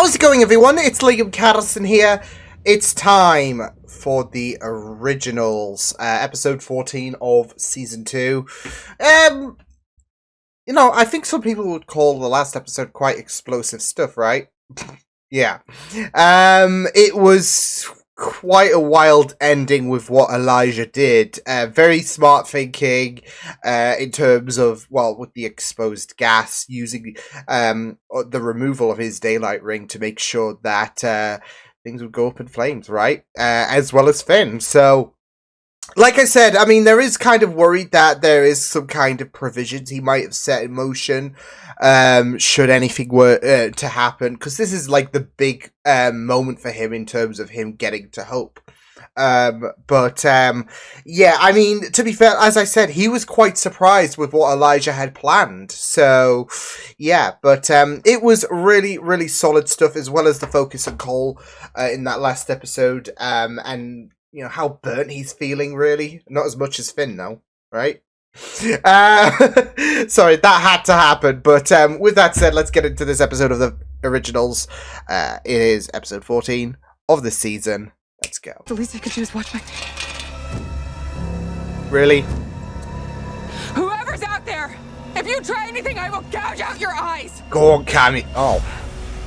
How's it going, everyone? It's Liam Carlson here. It's time for the originals, episode 14 of season 2. I think some people would call the last episode quite explosive stuff, right? Yeah. It was quite a wild ending with what Elijah did. Very smart thinking in terms of, with the exposed gas, using the removal of his daylight ring to make sure that things would go up in flames, right? As well as Finn. So, like I said, I mean, there is kind of worried that there is some kind of provisions he might have set in motion should anything were to happen, because this is like the big moment for him in terms of him getting to Hope. Yeah, I mean, to be fair, as I said, he was quite surprised with what Elijah had planned. So, yeah, but it was really, really solid stuff, as well as the focus on Cole in that last episode, and how burnt he's feeling, really. Not as much as Finn, though, right? Sorry, that had to happen. But with that said, let's get into this episode of the originals. It is episode 14 of this season. Let's go. The least I could do is watch my... Really? Whoever's out there, if you try anything, I will gouge out your eyes! Go on, Cammy. Oh.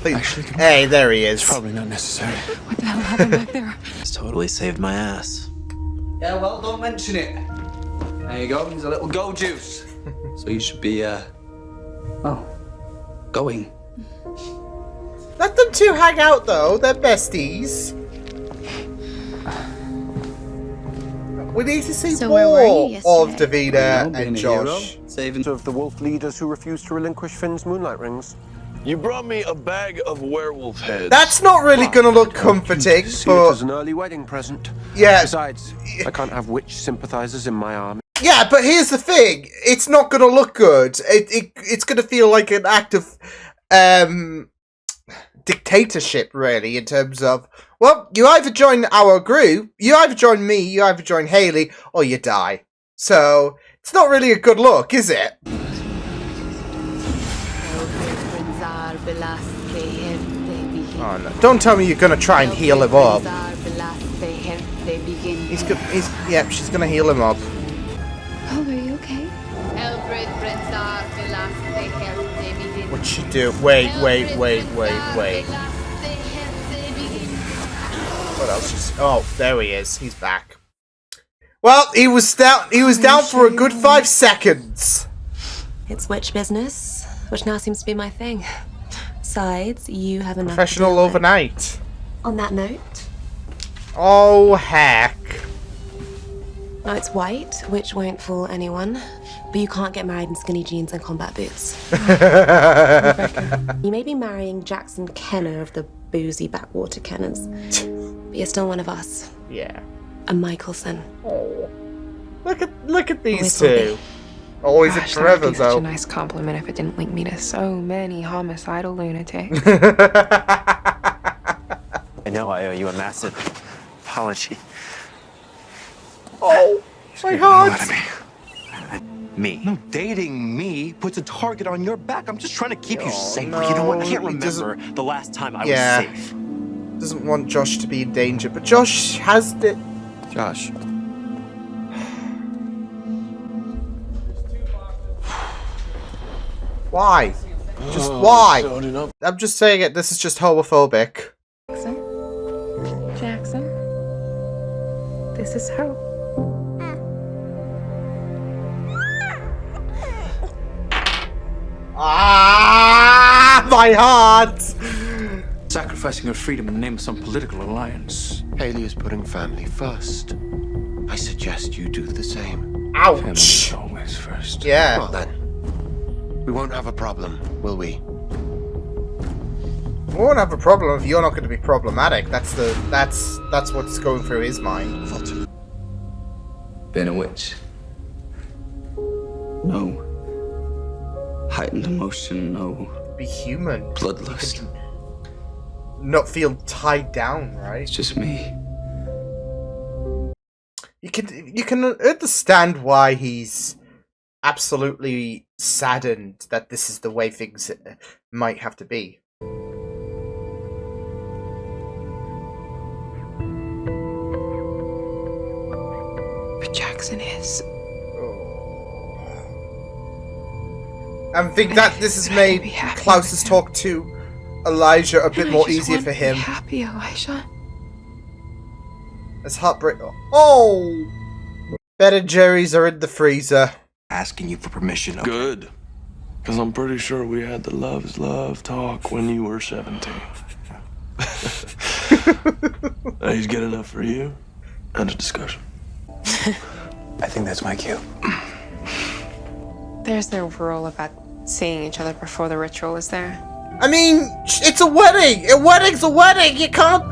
Please. Actually, hey, there he is. It's probably not necessary. What the hell happened back there? It's totally saved my ass. Yeah, well, don't mention it. There you go, here's a little go juice. So you should be, going. Let them two hang out, though. They're besties. We need to see more of Davina and Josh. Saving of the wolf leaders who refused to relinquish Finn's moonlight rings. You brought me a bag of werewolf heads. That's not really going to look comforting, See it as an early wedding present. Yeah. Besides, I can't have witch sympathizers in my army. Yeah, but here's the thing. It's not going to look good. It's going to feel like an act of dictatorship, really, in terms of, well, you either join our group, you either join me, you either join Haley, or you die. So, it's not really a good look, is it? Oh, no. Don't tell me you're gonna try and heal him up. Yeah, she's gonna heal him up. Oh, are you okay? What'd she do? Wait. What else? Oh, there he is. He's back. Well, he was down for a good 5 seconds. It's witch business, which now seems to be my thing. Besides, you have enough. Professional overnight. On that note. Oh, heck. No, it's white, which won't fool anyone. But you can't get married in skinny jeans and combat boots. You may be marrying Jackson Kenner of the boozy backwater Kenners. But you're still one of us. Yeah. A Michelson. Oh. Look at these two. Always in forever, that would be though. such a nice compliment if it didn't link me to so many homicidal lunatics. I know I owe you a massive apology. Oh, my heart. Me. No, dating me puts a target on your back. I'm just trying to keep you safe. No, You know what? I can't he remember doesn't- the last time I Yeah. was safe. Doesn't want Josh to be in danger, but Josh has the... Josh. Why? Just why? I'm just saying it. This is just homophobic. Jackson, this is how. Ah, my heart! Sacrificing her freedom in the name of some political alliance. Haley is putting family first. I suggest you do the same. Family Ouch! is always first. Yeah. Well then, we won't have a problem, will we? We won't have a problem if you're not going to be problematic. That's what's going through his mind. Been a witch. No. Heightened emotion, no. Be human. Bloodlust. Not feel tied down, right? It's just me. You can understand why he's absolutely saddened that this is the way things might have to be. But Jackson is. I think that this has made Klaus's talk to Elijah a bit more easier for him. Be happy, Elijah. It's heartbreak. Oh! Ben and Jerry's are in the freezer. Asking you for permission. Okay? Good. Because I'm pretty sure we had the love's love talk when you were 17. He's good enough for you. End of discussion. I think that's my cue. There's no rule about seeing each other before the ritual, is there? I mean, it's a wedding! A wedding's a wedding! You can't...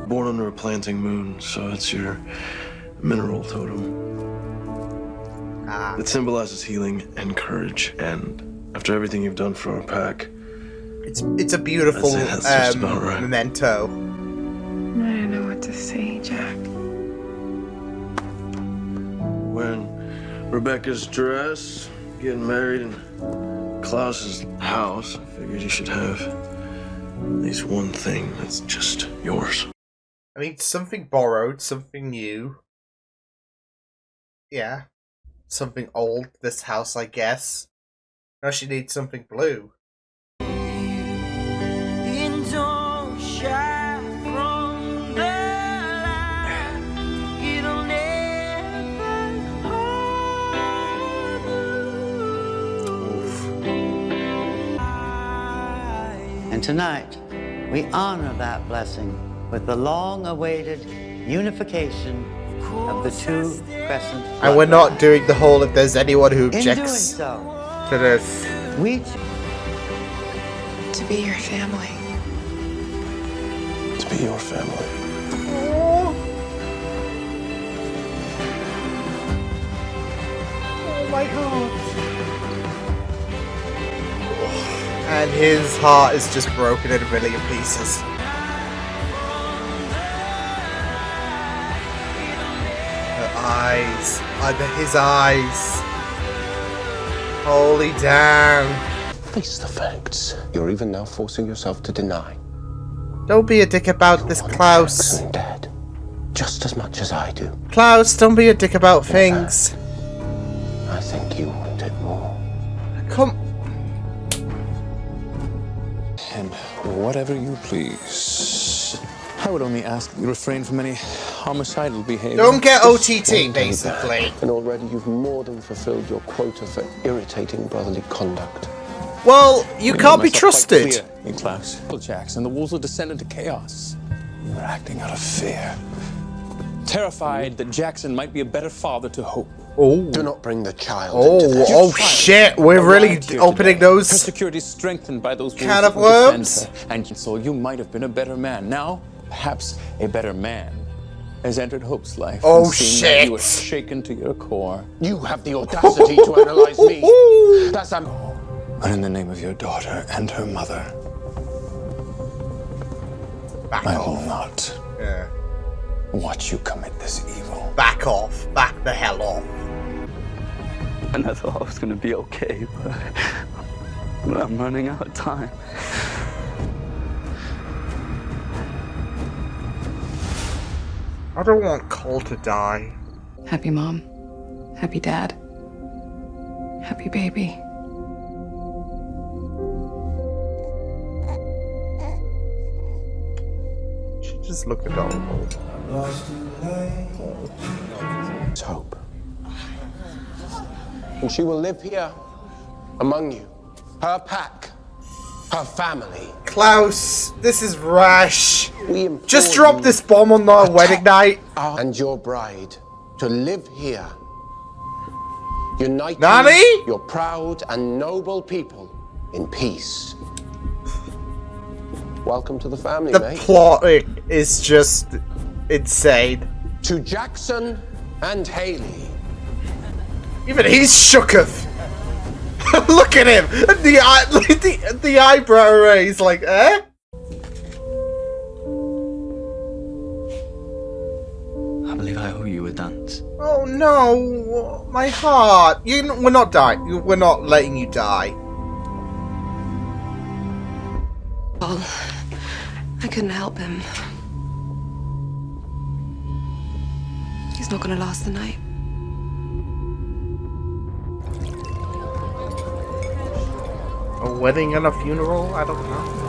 Born under a planting moon, so it's your mineral totem. It symbolizes healing and courage, and after everything you've done for our pack, it's a beautiful that's just about right. memento. I don't know what to say, Jack. When Rebecca's dress, getting married in Klaus's house, I figured you should have at least one thing that's just yours. I mean, something borrowed, something new. Yeah. Something old, this house, I guess. Now she needs something blue. And tonight, we honor that blessing with the long-awaited unification of the two crescent. And we're not doing the whole if there's anyone who objects In doing so, to this. we To be your family. To be your family. Oh my god. And his heart is just broken in a million pieces. Her eyes. His eyes. Holy damn. Face the facts. You're even now forcing yourself to deny. Don't be a dick about this, Klaus. Jackson dead. Just as much as I do. Klaus, don't be a dick about things. I think you want it more. Come. And whatever you please. I would only ask that you refrain from any homicidal behavior. Don't get OTT, basically. And already you've more than fulfilled your quota for irritating brotherly conduct. Well, you can't be trusted. In Klaus. Jackson, the wolves will descend into chaos. You were acting out of fear. Terrified that Jackson might be a better father to Hope. Oh. Do not bring the child into this. Oh shit, we're really opening those Her security is strengthened by those can of wolves who worms. defend her. And so you might have been a better man. Now, perhaps a better man has entered Hope's life. Oh, and seen that you are shit. shaken to your core. You have the audacity to analyze me. That's But in the name of your daughter and her mother, Back I off. will not Yeah. watch you commit this evil. Back off. Back the hell off. And I thought I was gonna be okay, but I'm running out of time. I don't want Cole to die. Happy mom. Happy dad. Happy baby. She just looked adorable. It's Hope. And she will live here among you. Her pack. Her family. Klaus, this is rash. We implore Just drop you this bomb on our wedding night. and your bride to live here. Uniting Nani? your proud and noble people in peace. Welcome to the family, The mate. plotting is just insane. To Jackson and Haley. Even he's shooketh. Look at him. The eyebrow raise, like, eh? I believe I owe you a dance. Oh no, my heart. We're not dying. We're not letting you die. Paul, I couldn't help him. He's not gonna last the night. A wedding and a funeral? I don't know.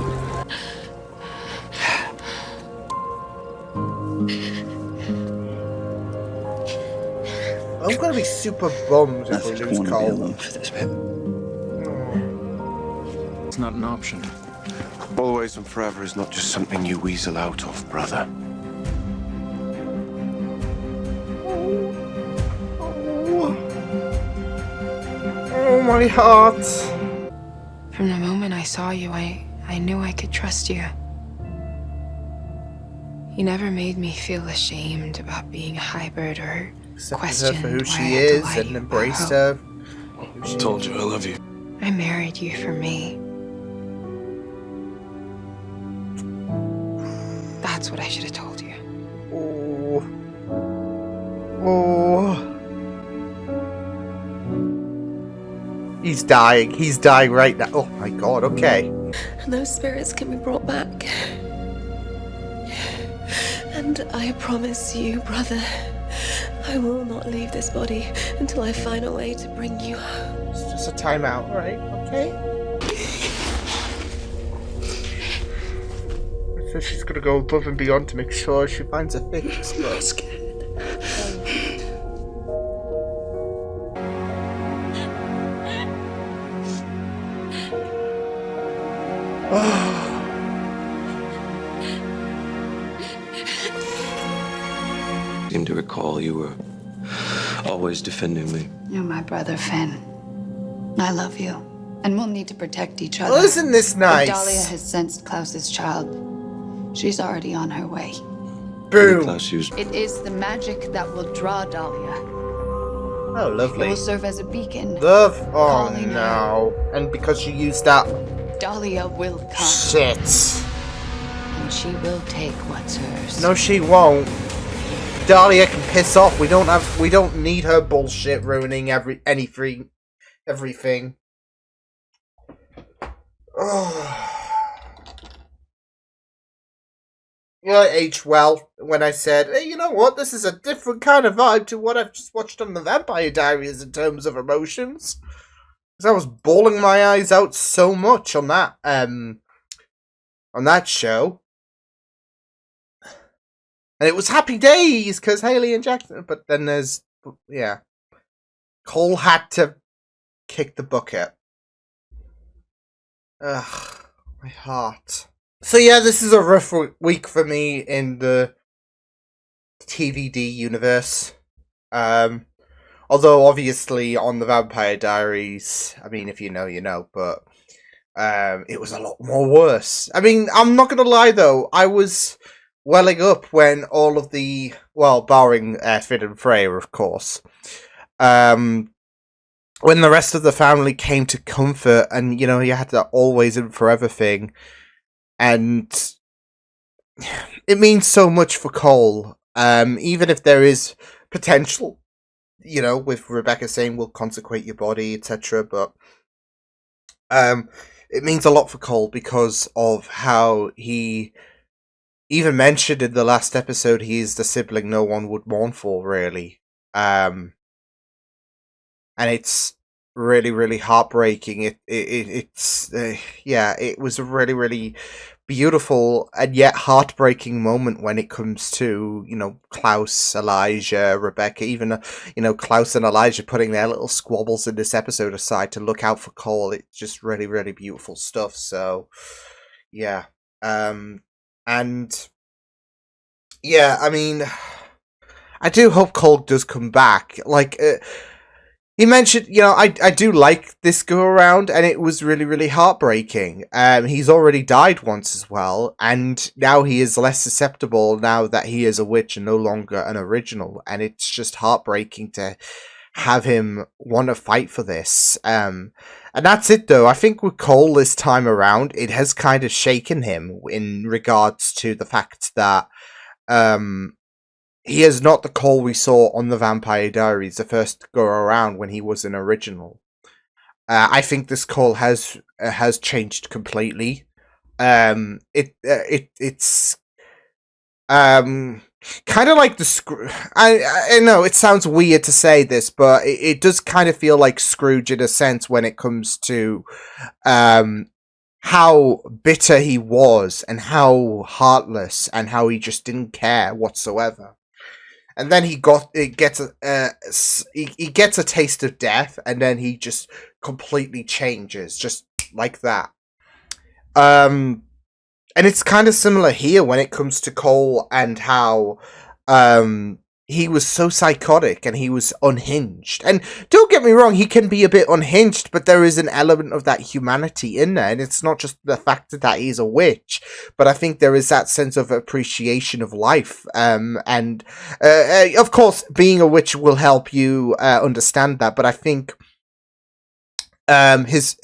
I'm gonna be super bummed if we lose Cole. For this bit. It's not an option. Always and forever is not just something you weasel out of, brother. Oh, my heart. From the moment I saw you, I knew I could trust you. You never made me feel ashamed about being a hybrid or Accepted questioned her for who why I she had to is lie and or embraced hope. her. I told you I love you. I married you for me. That's what I should have told you. Oh. Oh. He's dying. He's dying right now. Oh my god, okay. And those spirits can be brought back. And I promise you, brother, I will not leave this body until I find a way to bring you home. It's just a timeout, right? Okay. So she's gonna go above and beyond to make sure she finds a fix. But... I seem to recall you were always defending me. You're my brother, Finn. I love you, and we'll need to protect each other. Well, isn't this nice? But Dahlia has sensed Klaus's child. She's already on her way. Boom. Klaus used It is the magic that will draw Dahlia. Oh, It lovely. will serve as a beacon. Love. Oh calling her. no. And because she used that. Dahlia will come, Shit. and she will take what's hers. No, she won't. Dahlia can piss off. We don't need her bullshit ruining everything. Oh. You know, I aged well when I said, hey, you know what? This is a different kind of vibe to what I've just watched on the Vampire Diaries in terms of emotions. Because I was bawling my eyes out so much on that show. And it was happy days because Haley and Jackson. But then Cole had to kick the bucket. Ugh, my heart. So yeah, this is a rough week for me in the TVD universe. Although obviously on the Vampire Diaries, I mean, if you know, you know. But it was a lot more worse. I mean, I'm not gonna lie though. I was welling up when all of the, well, barring Finn and Freya, of course, when the rest of the family came to comfort, and, you know, you had that always and forever thing, and it means so much for Cole, even if there is potential, you know, with Rebecca saying we'll consecrate your body, etc., but it means a lot for Cole because of how he even mentioned in the last episode he's the sibling no one would mourn for, really. And it's really, really heartbreaking. It was a really, really beautiful and yet heartbreaking moment when it comes to, you know, Klaus, Elijah, Rebecca, even, you know, Klaus and Elijah putting their little squabbles in this episode aside to look out for Cole. It's just really, really beautiful stuff. So, yeah. And yeah, I mean, I do hope Cole does come back. Like, he mentioned, you know, I do like this go around, and it was really, really heartbreaking. He's already died once as well, and now he is less susceptible now that he is a witch and no longer an original, and it's just heartbreaking to have him want to fight for this. And that's it, though. I think with Cole this time around, it has kind of shaken him in regards to the fact that he is not the Cole we saw on the Vampire Diaries the first go around when he was an original. I think this Cole has changed completely. It's kind of like the I know it sounds weird to say this, but it does kind of feel like Scrooge in a sense when it comes to how bitter he was and how heartless and how he just didn't care whatsoever. And then he gets a taste of death, and then he just completely changes, just like that. And it's kind of similar here when it comes to Cole and how he was so psychotic and he was unhinged. And don't get me wrong, he can be a bit unhinged, but there is an element of that humanity in there. And it's not just the fact that he's a witch, but I think there is that sense of appreciation of life. And of course, being a witch will help you understand that. But I think his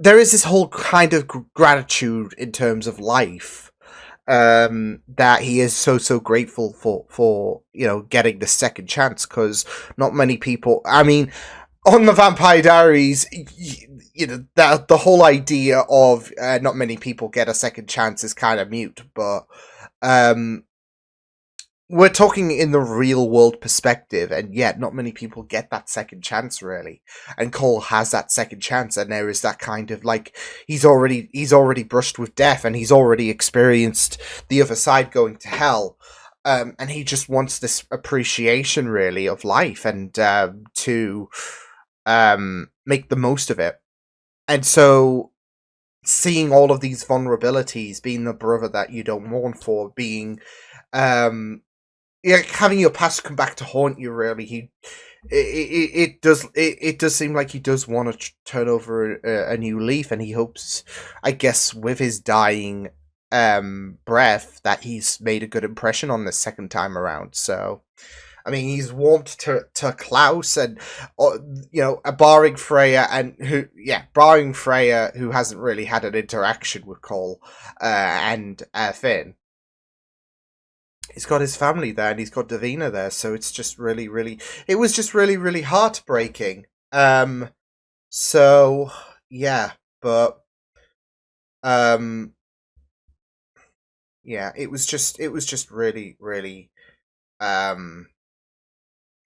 there is this whole kind of gratitude in terms of life. That he is so grateful for getting the second chance, because not many people, I mean, on the Vampire Diaries, the whole idea of not many people get a second chance is kind of mute, but we're talking in the real world perspective, and yet not many people get that second chance, really. And Cole has that second chance, and there is that kind of like he's already brushed with death, and he's already experienced the other side, going to hell, and he just wants this appreciation, really, of life, and to make the most of it. And so, seeing all of these vulnerabilities, being the brother that you don't mourn for, being having your past come back to haunt you, really, it does seem like he does want to turn over a new leaf, and he hopes, I guess, with his dying breath, that he's made a good impression on this second time around. So, I mean, he's warmed to Klaus, and barring Freya, who hasn't really had an interaction with Cole and Finn. He's got his family there, and he's got Davina there, so it's just it was just really heartbreaking. So yeah, but yeah, it was just really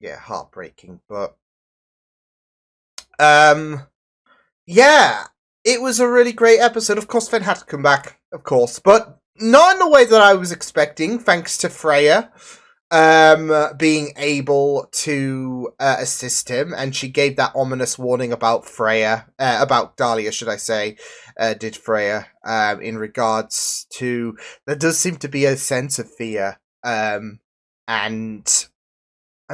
heartbreaking. But yeah, it was a really great episode. Of course, Finn had to come back, of course, but not in the way that I was expecting, thanks to Freya being able to assist him, and she gave that ominous warning about about Dahlia, should I say, did Freya, in regards to, there does seem to be a sense of fear, and, I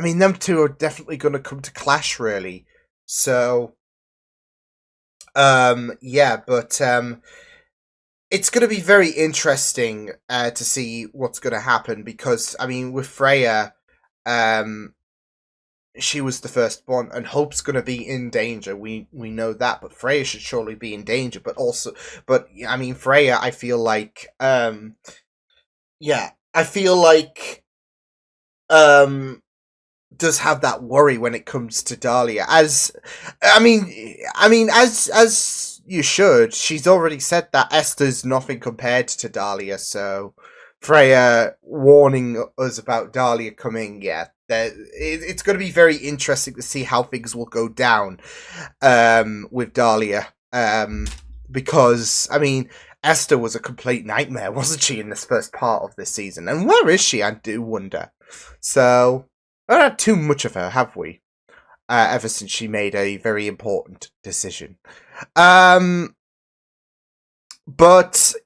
mean, them two are definitely going to come to clash, really, so, yeah, but, it's going to be very interesting to see what's going to happen, because, I mean, with Freya, she was the firstborn, and Hope's going to be in danger. We know that, but Freya should surely be in danger. But I mean, Freya, I feel like, does have that worry when it comes to Dahlia. As you should. She's already said that Esther's nothing compared to Dahlia, so Freya warning us about Dahlia coming, it's going to be very interesting to see how things will go down with Dahlia, because, I mean, Esther was a complete nightmare, wasn't she, in this first part of this season? And where is she, I do wonder. So, we don't have too much of her, have we? Ever since she made a very important decision. But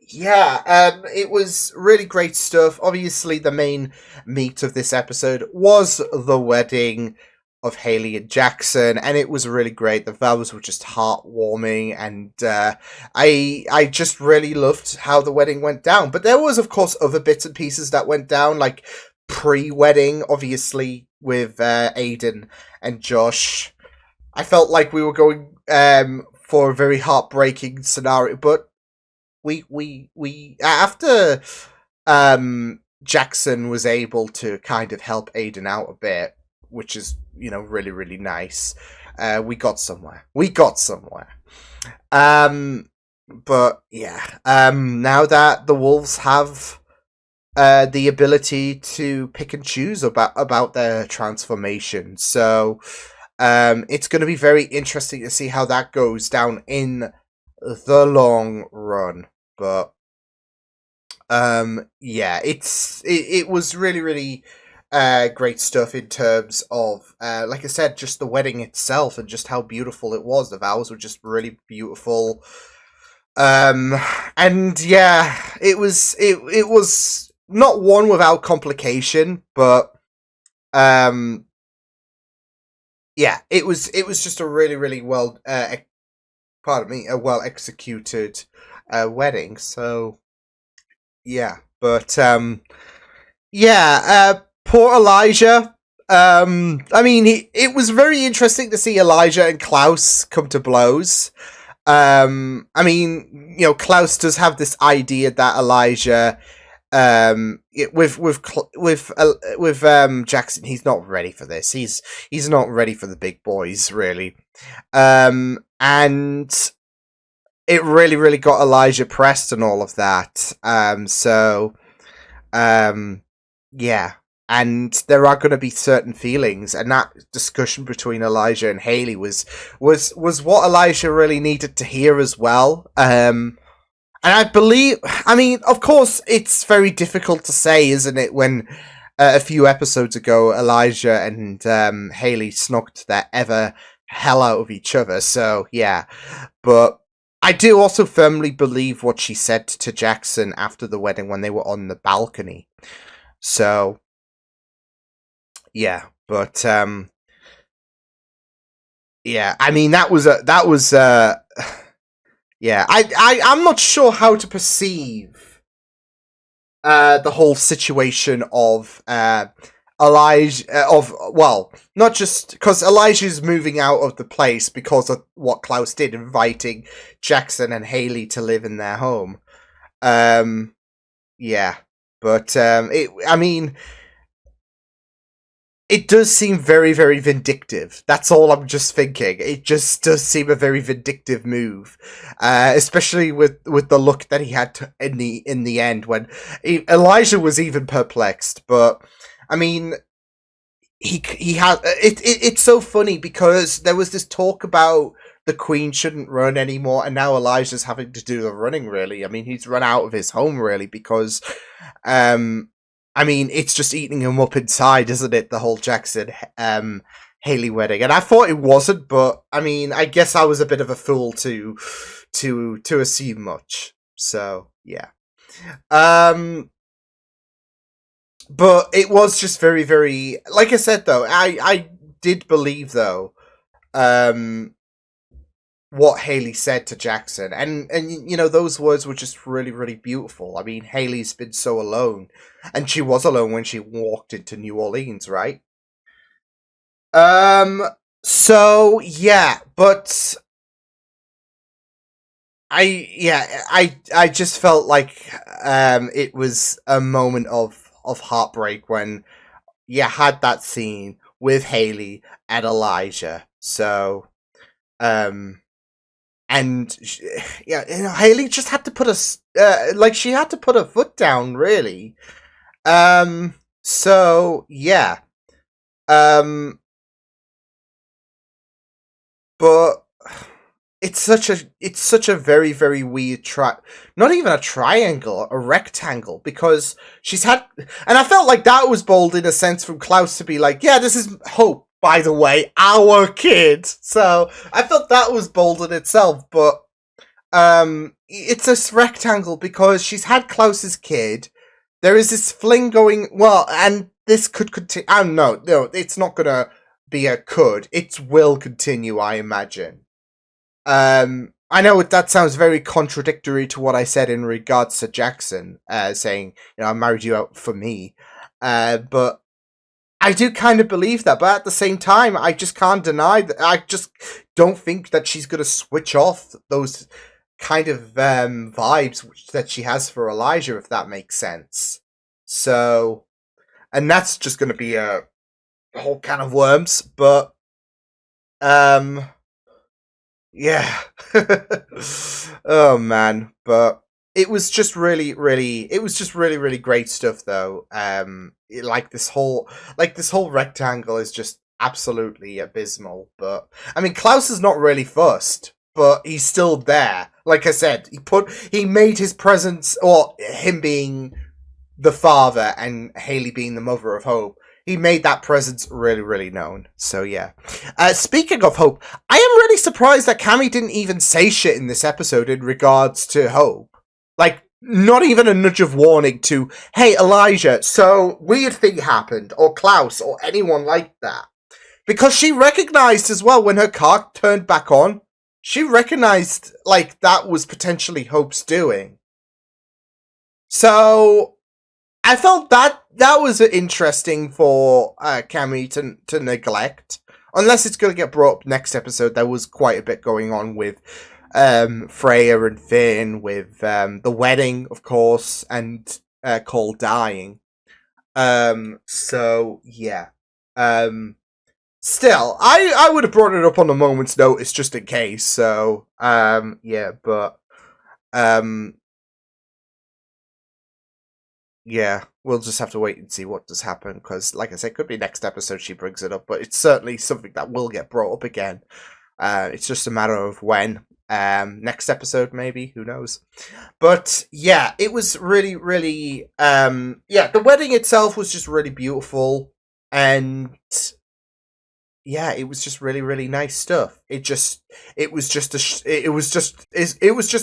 yeah, it was really great stuff. Obviously, the main meat of this episode was the wedding of Haley and Jackson, and it was really great. The vows were just heartwarming, and I just really loved how the wedding went down. But there was, of course, other bits and pieces that went down, like pre-wedding, obviously, with Aiden and Josh. I felt like we were going for a very heartbreaking scenario, but we after Jackson was able to kind of help Aiden out a bit, which is, really nice. We got somewhere. But yeah, now that the Wolves have the ability to pick and choose about their transformation. So it's going to be very interesting to see how that goes down in the long run. But yeah, it was really, really great stuff in terms of, like I said, just the wedding itself and just how beautiful it was. The vows were just really beautiful. And yeah, it was not one without complication, but yeah, it was just a really, really well, a well executed wedding. So yeah, but yeah, poor Elijah. I mean, it was very interesting to see Elijah and Klaus come to blows. I mean, you know, Klaus does have this idea that Elijah, with Jackson, he's not ready for this. He's not ready for the big boys, really. And it really, really got Elijah pressed and all of that. So, yeah. And there are going to be certain feelings, and that discussion between Elijah and Haley was what Elijah really needed to hear as well. And I believe, I mean, of course, it's very difficult to say, isn't it, when a few episodes ago Elijah and Haley snuck their ever hell out of each other. So yeah, but I do also firmly believe what she said to Jackson after the wedding when they were on the balcony. So yeah, but yeah, I mean that was yeah, I'm not sure how to perceive the whole situation of Elijah well, not just because Elijah's moving out of the place because of what Klaus did, inviting Jackson and Haley to live in their home. Yeah, but I mean, it does seem very, very vindictive. That's all I'm just thinking. It just does seem a very vindictive move, especially with the look that he had in the end when Elijah was even perplexed. But I mean, he had it's so funny because there was this talk about the Queen shouldn't run anymore, and now Elijah's having to do the running. Really, I mean, he's run out of his home really because I mean, it's just eating him up inside, isn't it? The whole Jackson Haley wedding, and I thought it wasn't, but I mean, I guess I was a bit of a fool to assume much. So yeah, but it was just very, very. Like I said, though, I did believe though, what Haley said to Jackson, and you know, those words were just really, really beautiful. I mean, Haley's been so alone, and she was alone when she walked into New Orleans, right? So yeah, but I just felt like it was a moment of heartbreak when you had that scene with Haley and Elijah. So and yeah, you know, Haley just had to put she had to put her foot down, really. So yeah, but it's such a very, very weird not even a triangle, a rectangle, because she's had, and I felt like that was bold in a sense from Klaus to be like, yeah, this is Hope, by the way, our kid. So I thought that was bold in itself, but it's a rectangle because she's had Klaus's kid. There is this fling going, well, and this could continue. No, it's not gonna be a could. It will continue, I imagine. I know that sounds very contradictory to what I said in regards to Jackson, saying, you know, I married you out for me. But I do kind of believe that, but at the same time, I just can't deny that. I just don't think that she's going to switch off those kind of vibes that she has for Elijah, if that makes sense. So, and that's just going to be a whole can of worms, but yeah. Oh man, but it was just really great stuff though. Like this whole rectangle is just absolutely abysmal. But I mean, Klaus is not really fussed, but he's still there. Like I said, he made his presence, or him being the father and Haley being the mother of Hope, he made that presence really known. So yeah. Speaking of Hope, I am really surprised that Cammy didn't even say shit in this episode in regards to Hope. Like, not even a nudge of warning to, hey, Elijah, so weird thing happened, or Klaus, or anyone like that. Because she recognized as well when her car turned back on, she recognized, like, that was potentially Hope's doing. So, I felt that was interesting for Cammy to neglect. Unless it's going to get brought up next episode, there was quite a bit going on with Freya and Finn, with the wedding, of course, and Cole dying. So, yeah. Still, I would have brought it up on a moment's notice just in case, so, yeah, but, yeah, we'll just have to wait and see what does happen, because, like I said, it could be next episode she brings it up, but it's certainly something that will get brought up again. It's just a matter of when. Next episode, maybe, who knows. But, yeah, it was really, yeah, the wedding itself was just really beautiful, and yeah, it was just really nice stuff. It was just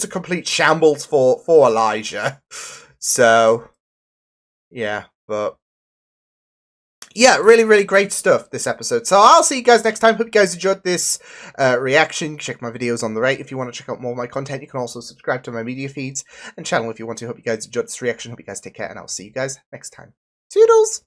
a complete shambles for Elijah. So yeah, but yeah, really great stuff this episode. So I'll see you guys next time. Hope you guys enjoyed this reaction. Check my videos on the right if you want to check out more of my content. You can also subscribe to my media feeds and channel if you want to. Hope you guys enjoyed this reaction. Hope you guys take care, and I'll see you guys next time. Toodles!